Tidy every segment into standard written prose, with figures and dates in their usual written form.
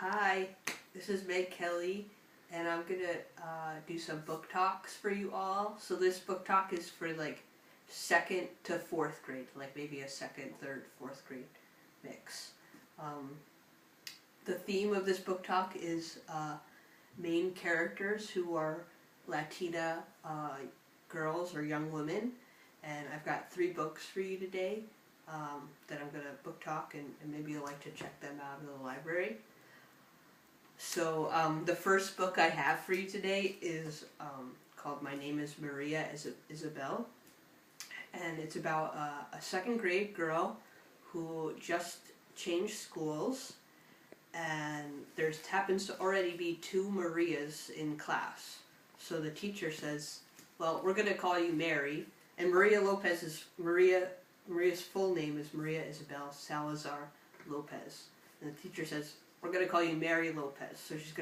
Hi, this is Meg Kelly, and I'm gonna do some book talks for you all. So this book talk is for like 2nd to 4th grade, like maybe a 2nd, 3rd, 4th grade mix. The theme of this book talk is main characters who are Latina girls or young women, and I've got 3 books for you today that I'm gonna book talk, and maybe you'll like to check them out in the library. So the first book I have for you today is called My Name is Maria Isabel, and it's about a 2nd grade girl who just changed schools, and there happens to already be 2 Marias in class. So the teacher says, well, we're going to call you Mary, and Maria's full name is Maria Isabel Salazar Lopez, and the teacher says, we're going to call you Mary Lopez. So she's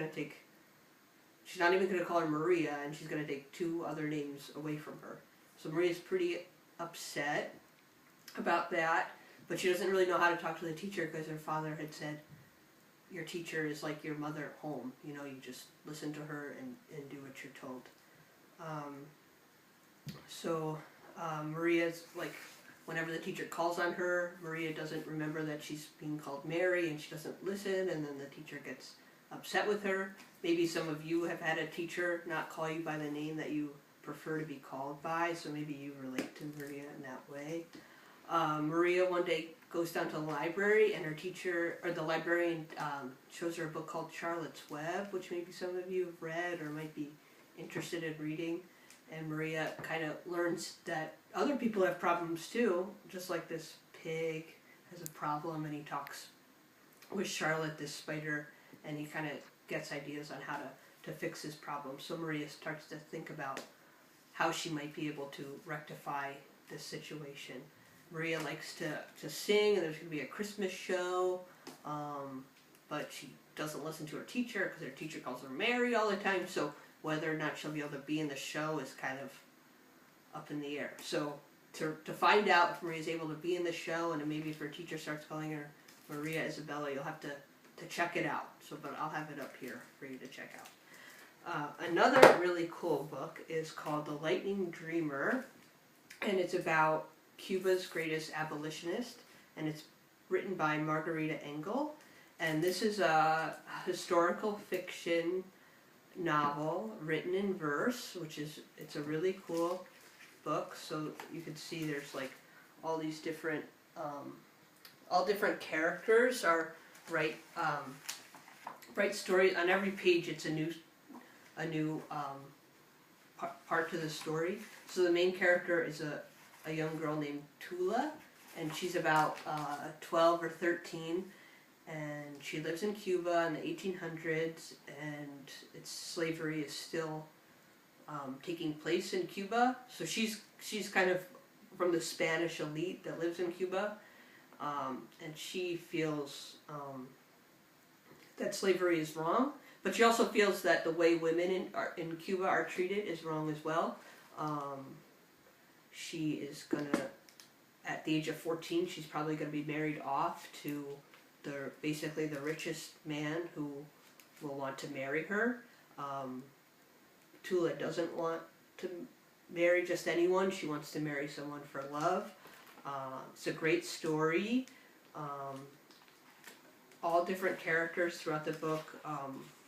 not even going to call her Maria, and she's going to take 2 other names away from her. So Maria's pretty upset about that, but she doesn't really know how to talk to the teacher because her father had said, your teacher is like your mother at home. You know, you just listen to her and do what you're told. Maria's like, whenever the teacher calls on her, Maria doesn't remember that she's being called Mary, and she doesn't listen, and then the teacher gets upset with her. Maybe some of you have had a teacher not call you by the name that you prefer to be called by, so maybe you relate to Maria in that way. Maria one day goes down to the library, and her teacher, or the librarian, shows her a book called Charlotte's Web, which maybe some of you have read or might be interested in reading. And Maria kind of learns that other people have problems too, just like this pig has a problem, and he talks with Charlotte, this spider, and he kind of gets ideas on how to fix his problem. So Maria starts to think about how she might be able to rectify this situation. Maria likes to sing, and there's going to be a Christmas show, but she doesn't listen to her teacher because her teacher calls her Mary all the time, so whether or not she'll be able to be in the show is kind of up in the air. So to find out if Maria's able to be in the show, and maybe if her teacher starts calling her Maria Isabella, you'll have to check it out. But I'll have it up here for you to check out. Another really cool book is called The Lightning Dreamer, and it's about Cuba's greatest abolitionist, and it's written by Margarita Engel. And this is a historical fiction novel written in verse, it's a really cool book. So you can see there's like all these different all different characters are right story on every page. It's a new part to the story. So the main character is a young girl named Tula, and she's about 12 or 13, and she lives in Cuba in the 1800s, and slavery is still taking place in Cuba. So she's kind of from the Spanish elite that lives in Cuba, and she feels that slavery is wrong, but she also feels that the way women in Cuba are treated is wrong as well. She is gonna, at the age of 14, she's probably gonna be married off to basically the richest man who will want to marry her. Tula doesn't want to marry just anyone. She wants to marry someone for love. It's a great story. All different characters throughout the book.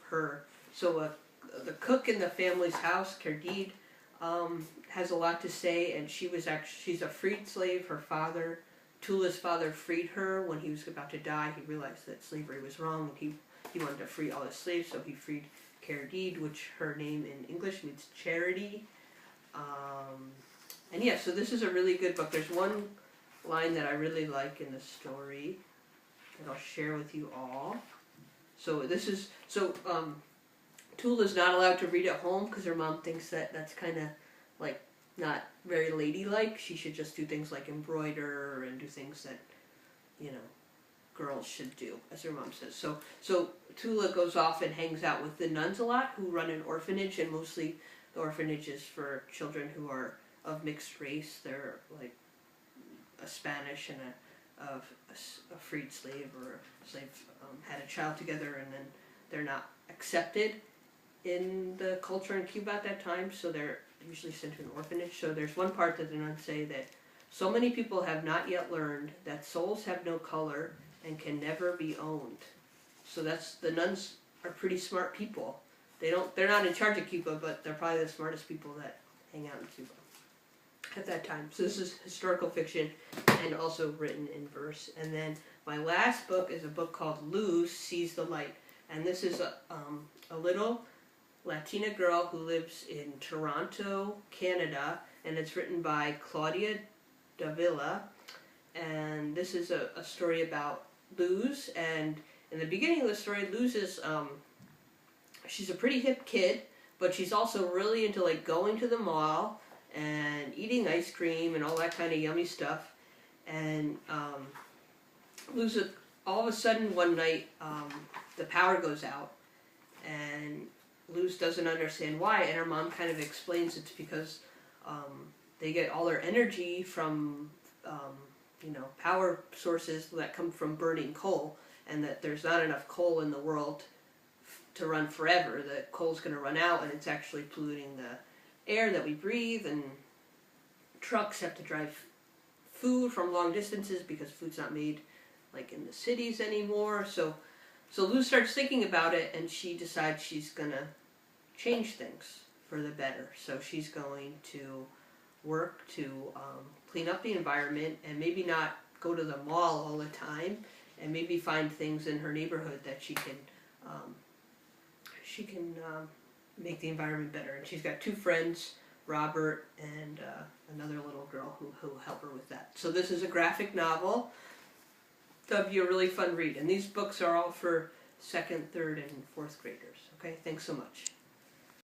The cook in the family's house, Cardid, has a lot to say, and she's a freed slave. Her father, Tula's father, freed her when he was about to die. He realized that slavery was wrong, and he wanted to free all his slaves, so he freed Cardid, which her name in English means charity. And yeah, so this is a really good book. There's one line that I really like in the story that I'll share with you all. Tula's not allowed to read at home because her mom thinks that that's kind of like not very ladylike. She should just do things like embroider and do things that, you know, girls should do, as her mom says. So Tula goes off and hangs out with the nuns a lot, who run an orphanage, and mostly the orphanage is for children who are of mixed race. They're like a Spanish and a freed slave, or a slave had a child together, and then they're not accepted in the culture in Cuba at that time, so they're usually sent to an orphanage. So there's one part that the nuns say that so many people have not yet learned that souls have no color and can never be owned. So the nuns are pretty smart people. They're not in charge of Cuba, but they're probably the smartest people that hang out in Cuba at that time. So this is historical fiction and also written in verse. And then my last book is a book called Luz Sees the Light. And this is a little Latina girl who lives in Toronto, Canada, and it's written by Claudia Davila. And this is a story about Luz, and in the beginning of the story, Luz is, she's a pretty hip kid, but she's also really into like going to the mall and eating ice cream and all that kind of yummy stuff. And Luz, all of a sudden one night, the power goes out, and Luz doesn't understand why, and her mom kind of explains it's because they get all their energy from power sources that come from burning coal, and that there's not enough coal in the world to run forever. The coal's going to run out, and it's actually polluting the air that we breathe, and trucks have to drive food from long distances because food's not made like in the cities anymore. So Luz starts thinking about it, and she decides she's going to change things for the better. So she's going to work to clean up the environment, and maybe not go to the mall all the time, and maybe find things in her neighborhood that she can make the environment better. And she's got two friends, Robert and another little girl who help her with that. So this is a graphic novel. That'll be a really fun read. And these books are all for 2nd, 3rd, and 4th graders. Okay, thanks so much.